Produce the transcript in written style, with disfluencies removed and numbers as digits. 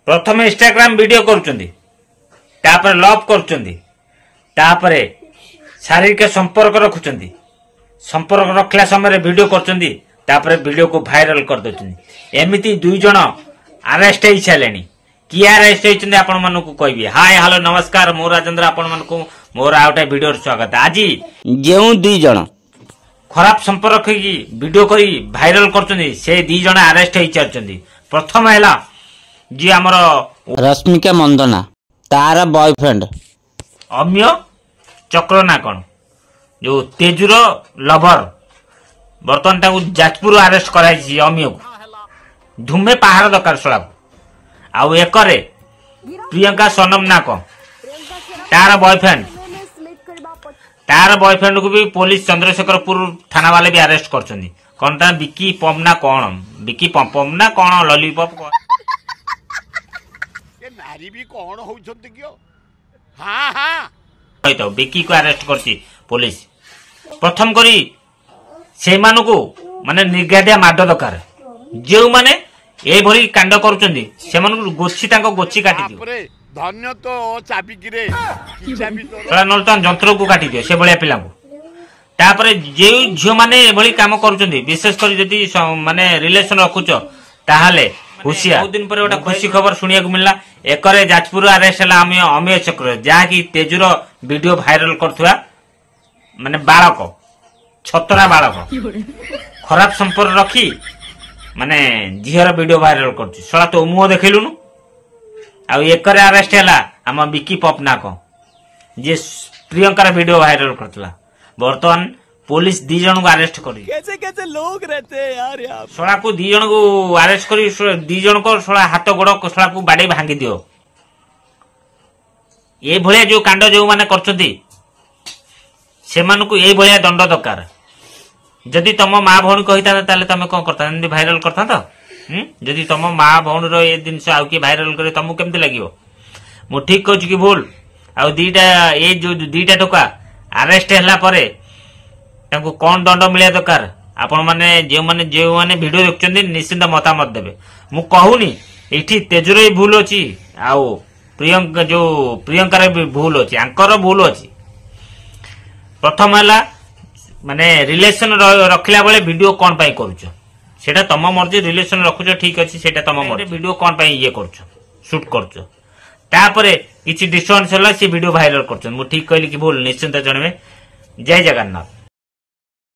प्रथम Instagram video कर love कर शारीरिक संपर्क रखुंट संपर्क रखला समय वीडियो कर वीडियो को भाइराल कर दौरान एमती दुई जन अरेस्ट हो सारे किए अरेस्ट होती आपण मन को कहबी। हाय हेलो नमस्कार मो राजेंद्र आपण मन को मोर आ गोटे वीडियो स्वागत। आज जो दुई जन खराब संपर्क की वीडियो करी भाइराल कर से दी जन अरेस्ट हो सारी। प्रथम है जी आमर रश्मिका मंदना तार बॉयफ्रेंड अम्य चक्र ना कौन जो तेजुर लभर बर्तमान जाजपुर अरेस्ट कराई अम्य को धूमे पहाड़ दरकार शोला आउ एकरे प्रियंका सोनम ना कौन तार बॉयफ्रेंड को भी पुलिस चंद्रशेखरपुर थाना वाले भी अरेस्ट कर कौन ता बिकी पम ना कौन बिकी पम ना कौन लॉलीपॉप नारी भी कौन होउछंती कियो। हां हां तो बिकी को अरेस्ट करची पुलिस। प्रथम करी से मानको माने निर्गादिया माड दरकार जो माने ए भरी कांड करूचंदी से मानको गोछि तांको गोछि काटी दियो। अरे धन्य तो चाबी गिरे चाबी तो तोरा नलतान जंत्र को काटी दियो से बलिया पिला को। तापरे जे झियो माने ए भली काम करूचंदी विशेष करी जदी माने रिलेशन रखुचो ताहाले खुशिया बहुत दिन पर गोटे खुशी खबर शुणा मिलला। एकरे जाजपुर अरेस्ट है अमेय चक्र जहाँकि तेजुर वीडियो भाइराल करथुआ माने बालक छतरा बालक खराब संपर्क रखी माने झीर वीडियो भाइराल करछि सला तो मुह देखिलुनु। आ एकरे अरेस्ट है आम बिकी पपनाक जे प्रियंकार वीडियो भाइराल करथला। बर्तमान पुलिस दी जन को अरेस्ट करी। कैसे कैसे लोग रहते हैं यार यहाँ सोला को दी जन को अरेस्ट करी दी जन को सोला हाथ गोड़ सोला को बाड़े भांगी दियो। ये भलिया जो कांड जो माने करछथि से मान को ये भलिया दंड दरकार। जदि तम माँ भौणी कहिता ताले तमे कोन करता एंदी भाइराल करता तो जदि तम माँ भौणी रो ये जिनस आउ की भाइराल करे तमु केमति लागियो। मु ठीक कहू कि भूल आ दीटा ये जो दीटा टोका अरेस्ट हला परे तांको कौन दंड मिले दरकार आपण माने जो माने वीडियो देखछन्ती निश्चिंत मतामत देबे। मु कहूनी एठी तेजुर ही भूल अछि आउ प्रियंकार भी भूल अछि आंकर भूल अछि। प्रथम हला माने रिलेशन रखला बेले वीडियो कोन पई करूछो सेटा तम मर्जी रिलेशन रखुछो ठीक अछि सेटा तम मर्जी वीडियो कोन पई ये करूछो शूट करछो तापरे किछि डिस्टर्बेंस हला से वीडियो वायरल करछन। मु ठीक कहली कि भूल निश्चिंत जनबे। जय जगन्नाथ।